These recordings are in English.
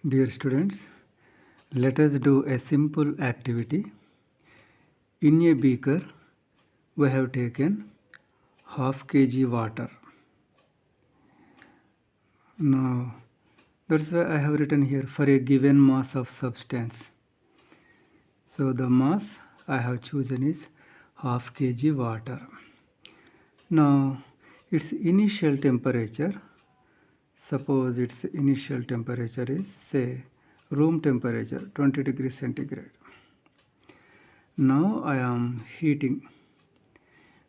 Dear students, let us do a simple activity. In a beaker, we have taken half kg water. Now, that's why I have written here for a given mass of substance. So the mass I have chosen is half kg water. Now, its initial temperature, suppose its initial temperature is, say, room temperature 20 degrees centigrade. Now I am heating,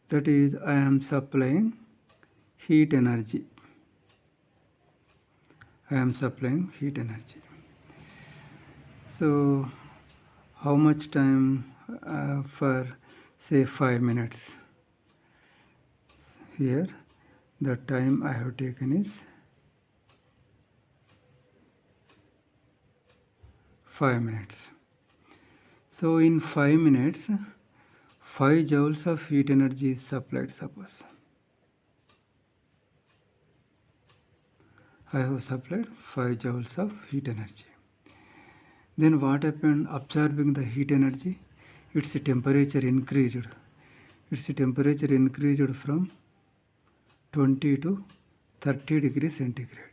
that is, I am supplying heat energy. So how much time for, say, 5 minutes? Here the time I have taken is 5 minutes. So in 5 minutes, 5 joules of heat energy is supplied. Suppose I have supplied 5 joules of heat energy. Then what happened? Absorbing the heat energy, its temperature increased. From 20 to 30 degrees centigrade.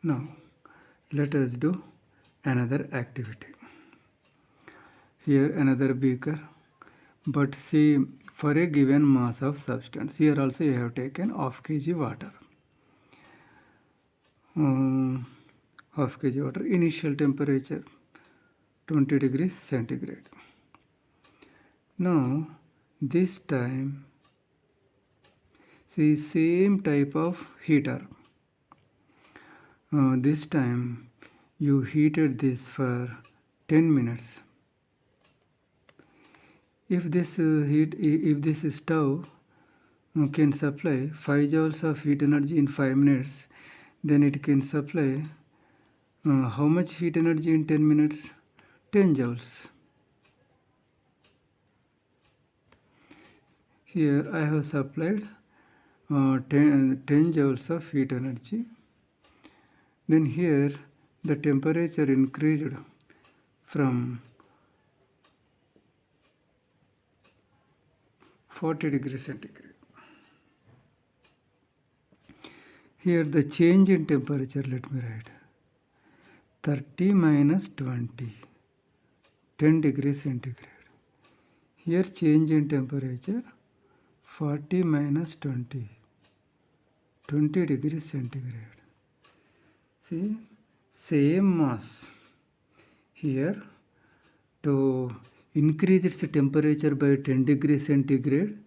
Now let us do another activity. Here another beaker, but see, for a given mass of substance, here also you have taken half kg water. Half kg water, initial temperature 20 degrees centigrade. Now this time, see, same type of heater. This time you heated this for 10 minutes. If this stove can supply 5 joules of heat energy in 5 minutes, then it can supply how much heat energy in 10 minutes? 10 joules. Here I have supplied 10 joules of heat energy. Then here the temperature increased from 40 degrees centigrade. Here the change in temperature, let me write 30 minus 20, 10 degrees centigrade. Here change in temperature 40 minus 20, 20 degrees centigrade. See, same mass. Here, to increase its temperature by 10 degrees centigrade,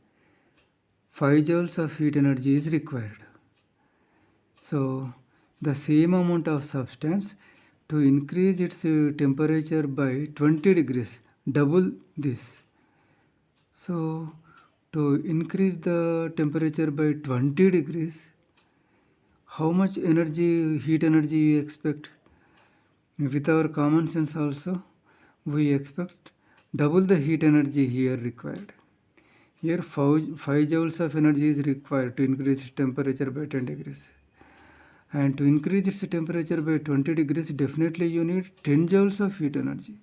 5 joules of heat energy is required. So the same amount of substance, to increase its temperature by 20 degrees, double this. So to increase the temperature by 20 degrees, how much energy, heat energy you expect? With our common sense also, we expect double the heat energy here required. Here 5 joules of energy is required to increase its temperature by 10 degrees. And to increase its temperature by 20 degrees, definitely you need 10 joules of heat energy.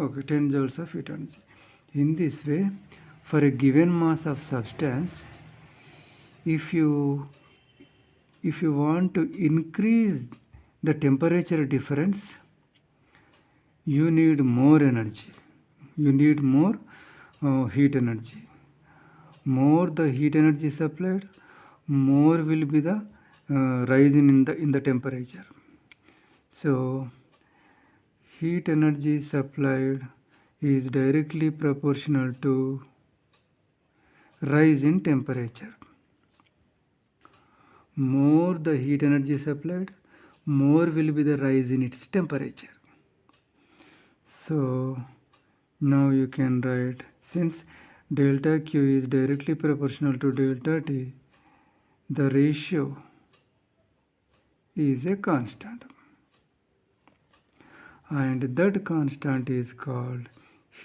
Okay, 10 joules of heat energy. In this way, for a given mass of substance, if you want to increase the temperature difference, you need more energy. You need more heat energy. More the heat energy supplied, more will be the rise in the temperature. So heat energy supplied is directly proportional to rise in temperature. More the heat energy supplied, more will be the rise in its temperature. So now you can write, since delta Q is directly proportional to delta T, the ratio is a constant, and that constant is called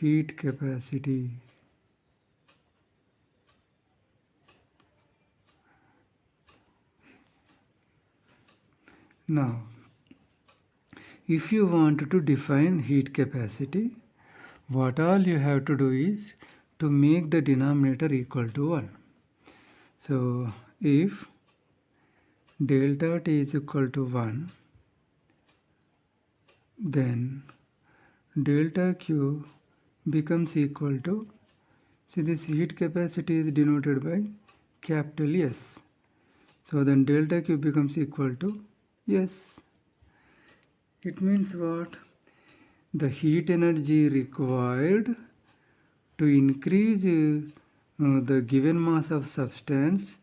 heat capacity. Now, if you want to define heat capacity, what all you have to do is to make the denominator equal to 1. So, if delta T is equal to 1, then delta Q becomes equal to, see, this heat capacity is denoted by capital S. So then delta Q becomes equal to S. It means what? The heat energy required to increase the given mass of substance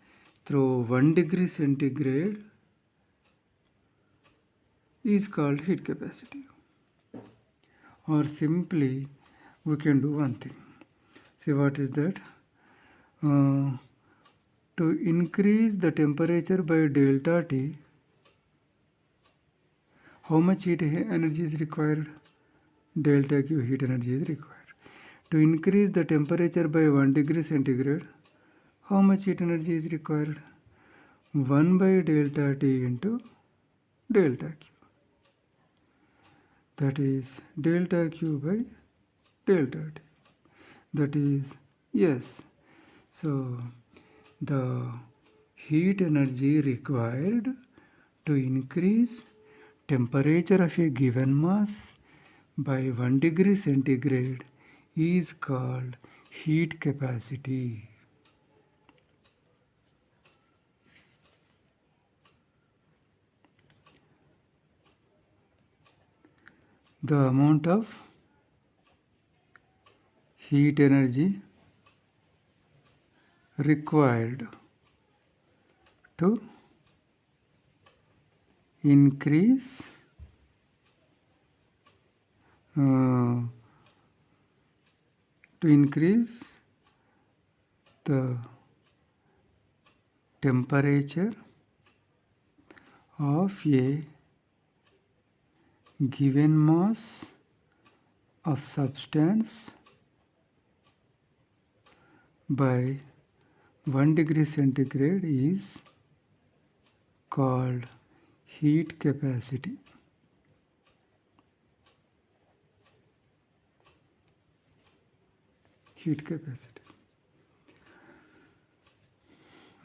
through 1 degree centigrade is called heat capacity. Or simply we can do one thing. See, what is that? To increase the temperature by delta T, how much heat energy is required? Delta Q heat energy is required. To increase the temperature by 1 degree centigrade, how much heat energy is required? 1 by delta T into delta Q. That is delta Q by delta T. That is yes. So the heat energy required to increase temperature of a given mass by 1 degree centigrade is called heat capacity. The amount of heat energy required to increase the temperature of a given mass of substance by 1 degree centigrade is called heat capacity. Heat capacity.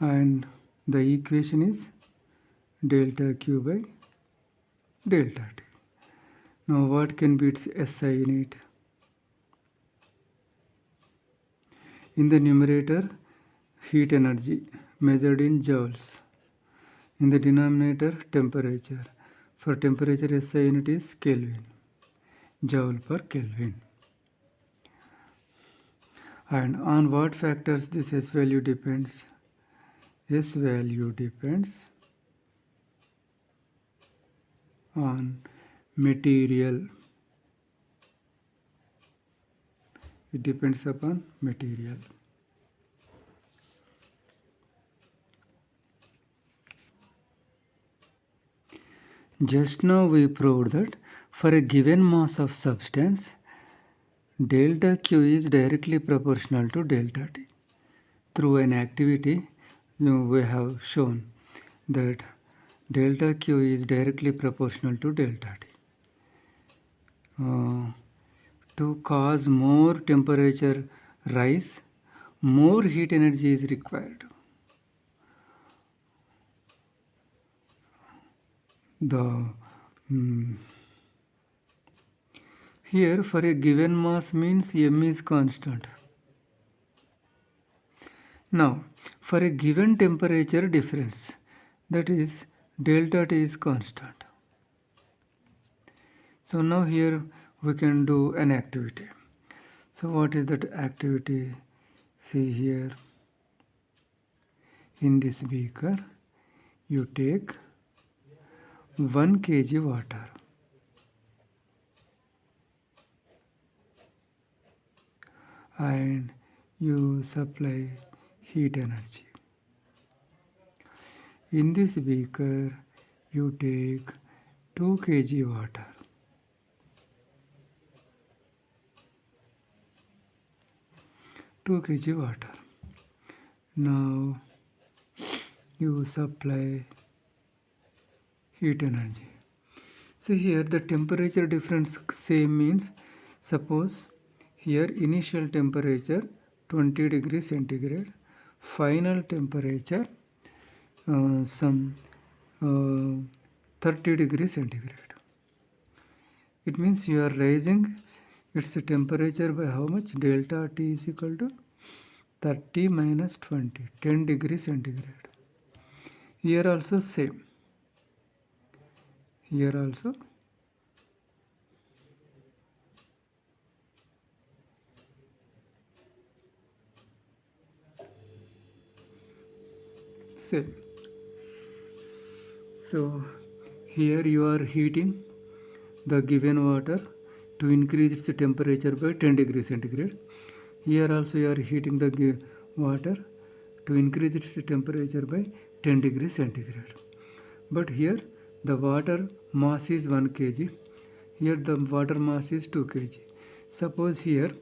And the equation is delta Q by delta T. Now what can be its SI unit? In the numerator, heat energy measured in joules. In the denominator, temperature. For temperature, SI unit is Kelvin, joule per Kelvin. And on what factors this S value depends? S value depends on material. It depends upon material. Just now we proved that for a given mass of substance, delta Q is directly proportional to delta T. Through an activity, we have shown that delta Q is directly proportional to delta T. To cause more temperature rise, more heat energy is required. Here for a given mass means m is constant. Now for a given temperature difference, that is delta T is constant. So now here we can do an activity. So what is that activity? See here, in this beaker you take 1 kg water and you supply heat energy. In this beaker you take 2 kg water. Now you supply heat energy. So here the temperature difference same means, suppose here initial temperature 20 degrees centigrade, final temperature some 30 degrees centigrade. It means you are raising its temperature by how much? Delta T is equal to 30 minus 20, 10 degrees centigrade. Here also same. Here also same. So here you are heating the given water to increase its temperature by 10 degrees centigrade. Here also you are heating the water to increase its temperature by 10 degrees centigrade. But here the water mass is 1 kg. Here the water mass is 2 kg. Suppose here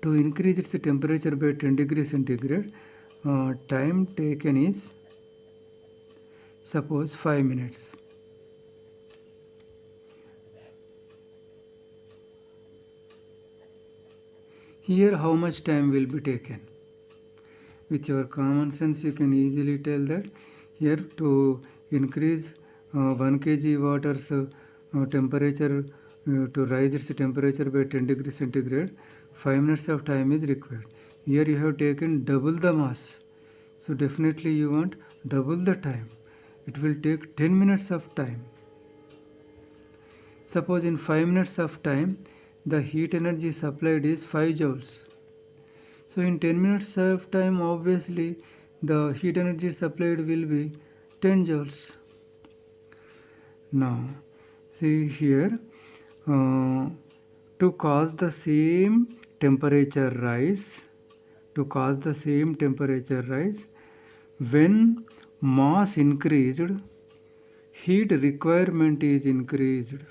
to increase its temperature by 10 degrees centigrade, time taken is suppose 5 minutes. Here how much time will be taken? With your common sense you can easily tell that here to increase 1 kg water's temperature, to rise its temperature by 10 degrees centigrade, 5 minutes of time is required. Here you have taken double the mass, so definitely you want double the time. It will take 10 minutes of time. Suppose in 5 minutes of time the heat energy supplied is 5 joules. So in 10 minutes of time obviously the heat energy supplied will be 10 joules. Now see here, to cause the same temperature rise, when mass increased, heat requirement is increased.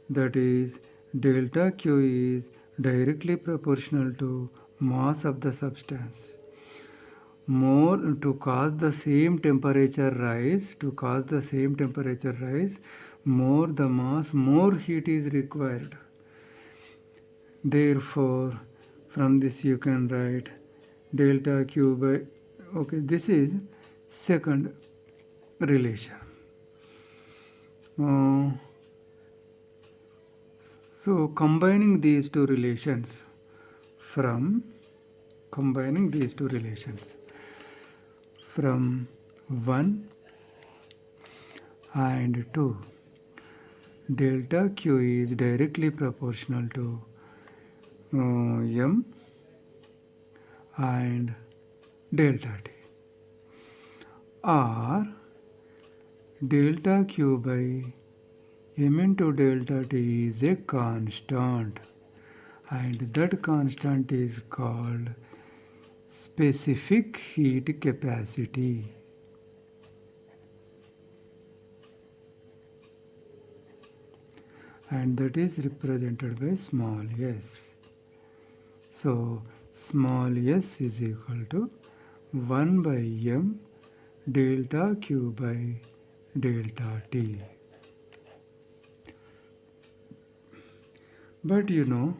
That is, delta Q is directly proportional to mass of the substance. More to cause the same temperature rise, more the mass, more heat is required. Therefore, from this you can write delta Q by, okay, this is second relation. So combining these two relations, from 1 and 2, delta Q is directly proportional to M and delta T, or delta Q by M into delta T is a constant, and that constant is called specific heat capacity. And that is represented by small s. So small s is equal to 1 by m delta Q by delta T. But you know,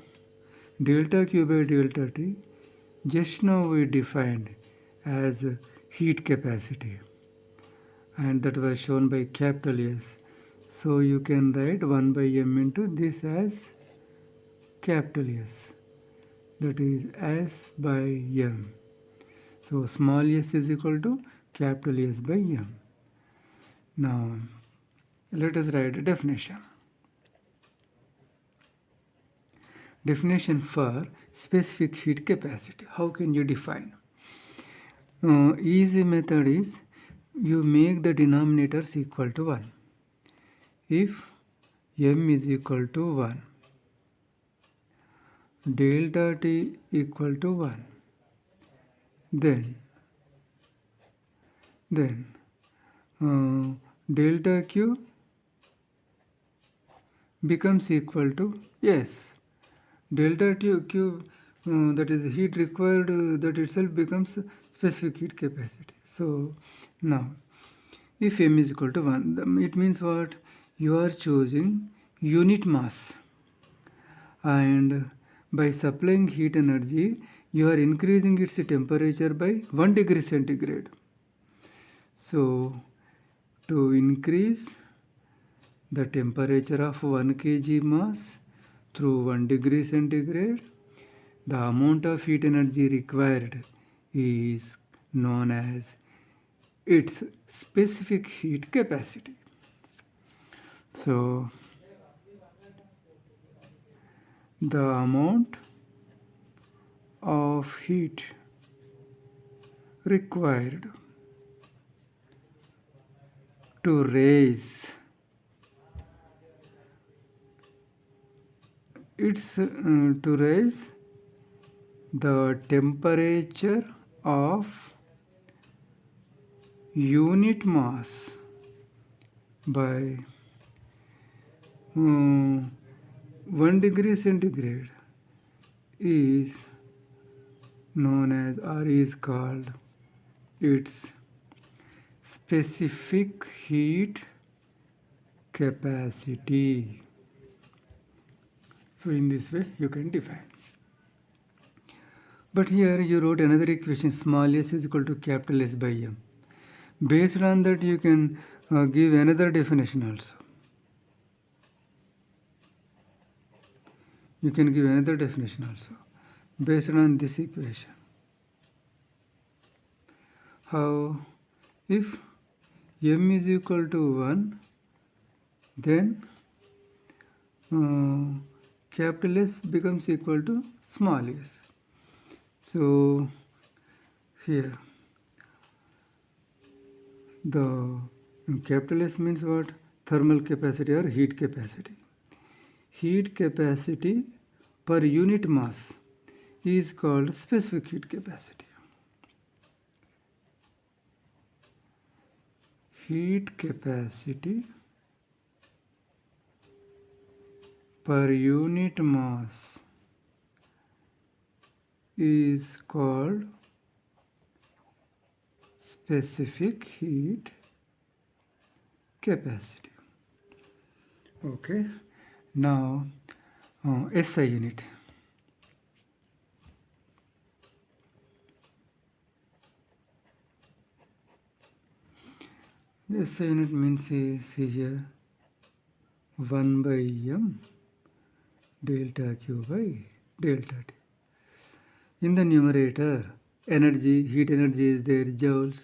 delta Q by delta T, just now we defined as heat capacity, and that was shown by capital S. So you can write 1 by m into this as capital S, that is S by m. So small s is equal to capital S by m. Now let us write a definition. Definition for specific heat capacity. How can you define? Easy method is you make the denominators equal to 1. If m is equal to 1, delta T equal to 1, then delta Q becomes equal to S. Delta Q, that is heat required, that itself becomes specific heat capacity. So now if m is equal to 1. It means what? You are choosing unit mass, and by supplying heat energy, you are increasing its temperature by 1 degree centigrade. So, to increase the temperature of 1 kg mass through 1 degree centigrade, the amount of heat energy required is known as its specific heat capacity. So, the amount of heat required to raise the temperature of unit mass by 1 degree centigrade is known as, or is called, its specific heat capacity. So in this way you can define. But here you wrote another equation, small s is equal to capital S by m. Based on that you can give another definition also. You can give another definition also based on this equation. How? If m is equal to 1, then capital S becomes equal to small s. So here the capital S means what? Thermal capacity or heat capacity. Heat capacity per unit mass is called specific heat capacity. Heat capacity per unit mass is called specific heat capacity. Okay, now SI unit. SI unit means, see here, 1 by m delta Q by delta T. In the numerator, energy, heat energy is there, joules.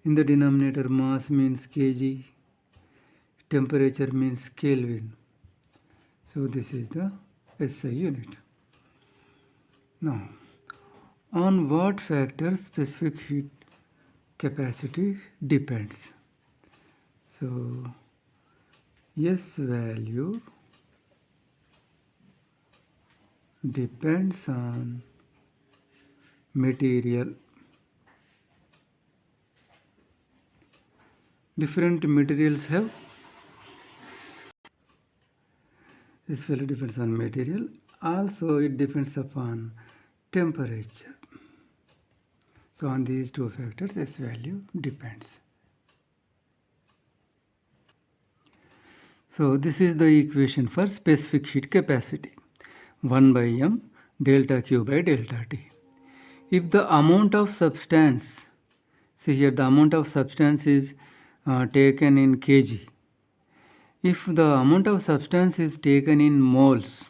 In the denominator, mass means kg, temperature means Kelvin. So this is the SI unit. Now, on what factor specific heat capacity depends? So, S value depends on material. Different materials have, this value depends on material. Also it depends upon temperature. So on these two factors this value depends. So this is the equation for specific heat capacity, 1 by m delta Q by delta T. If the amount of substance, see here the amount of substance is taken in kg. If the amount of substance is taken in moles,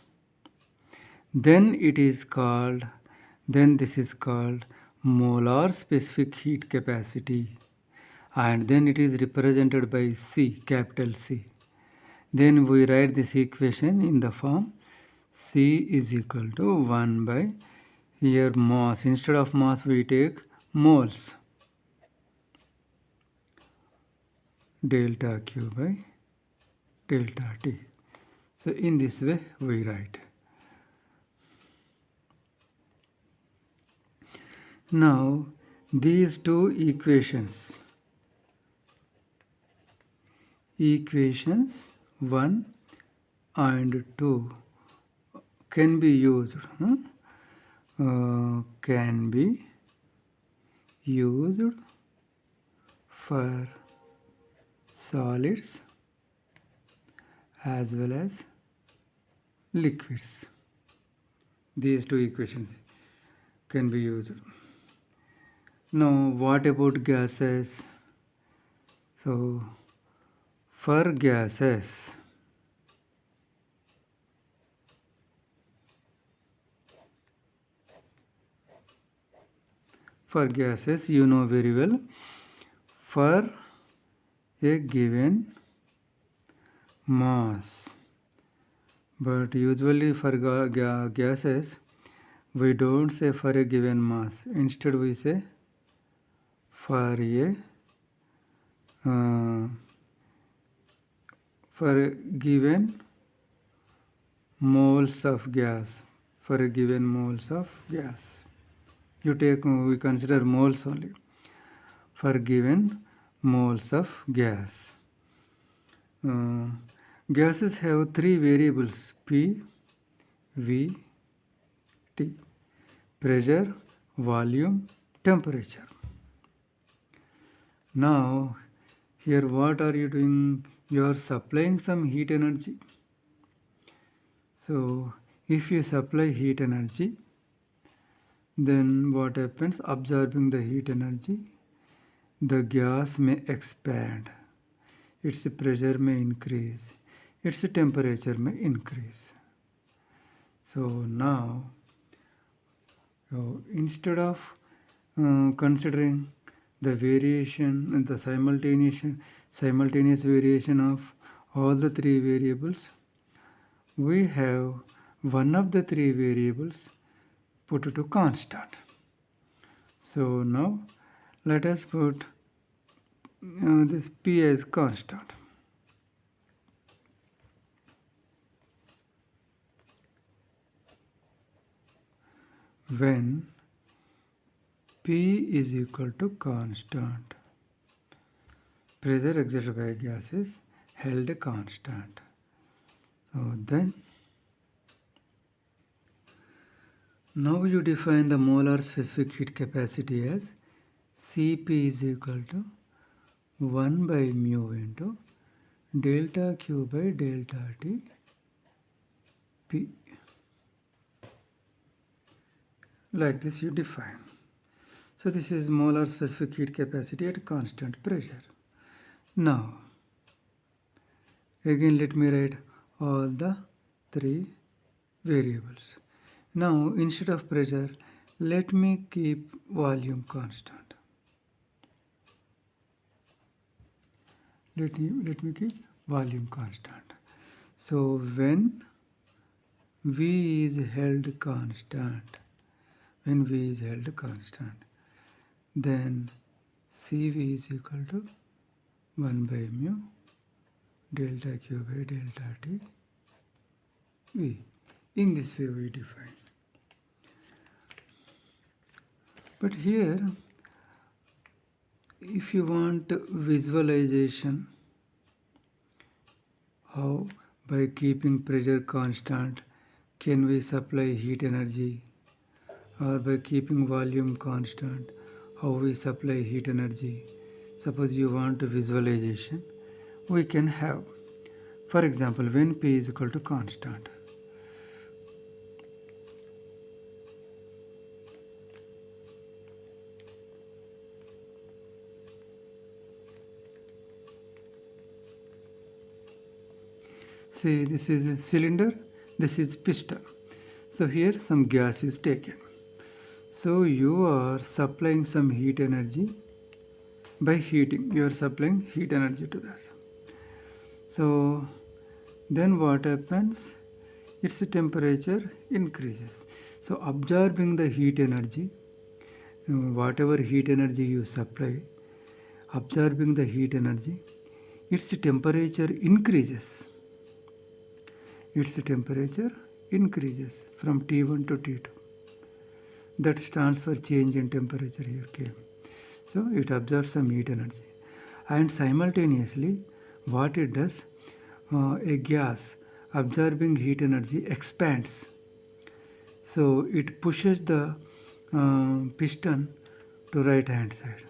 then this is called molar specific heat capacity, and then it is represented by C, capital C. Then we write this equation in the form C is equal to 1 by, here mass, instead of mass we take moles, delta Q by delta T. So in this way we write. Now these two equations 1 and 2 can be used for solids as well as liquids. These two equations can be used. Now what about gases? So for gases, you know very well, for a given mass, but usually for gases we don't say for a given mass. Instead we say for a given moles of gas. For a given moles of gas, we consider moles only. For given moles of gas, gases have three variables: P, V, T: pressure, volume, temperature. Now here what are you doing? You are supplying some heat energy. So if you supply heat energy, then what happens? Absorbing the heat energy, the gas may expand, its pressure may increase, its temperature may increase. So now instead of considering the variation and the simultaneous variation of all the three variables, we have one of the three variables put to constant. So now let us put this P as constant. When P is equal to constant, pressure exerted by gas is held constant. So then now you define the molar specific heat capacity as Cp is equal to 1 by mu into delta Q by delta T P. Like this you define. So this is molar specific heat capacity at constant pressure. Now again let me write all the three variables. Now instead of pressure, let me keep volume constant. Let me keep volume constant. So when V is held constant, then Cv is equal to 1 by mu delta Q by delta T V. In this way we define. But here, if you want visualization, how by keeping pressure constant can we supply heat energy, or by keeping volume constant how we supply heat energy, suppose you want visualization, we can have. For example, when P is equal to constant, see, this is a cylinder, this is piston. So here some gas is taken. So you are supplying some heat energy by heating. You are supplying heat energy to this. So then what happens? Its temperature increases. So absorbing the heat energy, whatever heat energy you supply, absorbing the heat energy, its temperature increases. Its temperature increases from T1 to T2. That stands for change in temperature here came. So it absorbs some heat energy, and simultaneously what it does, a gas absorbing heat energy expands. So it pushes the piston to right hand side.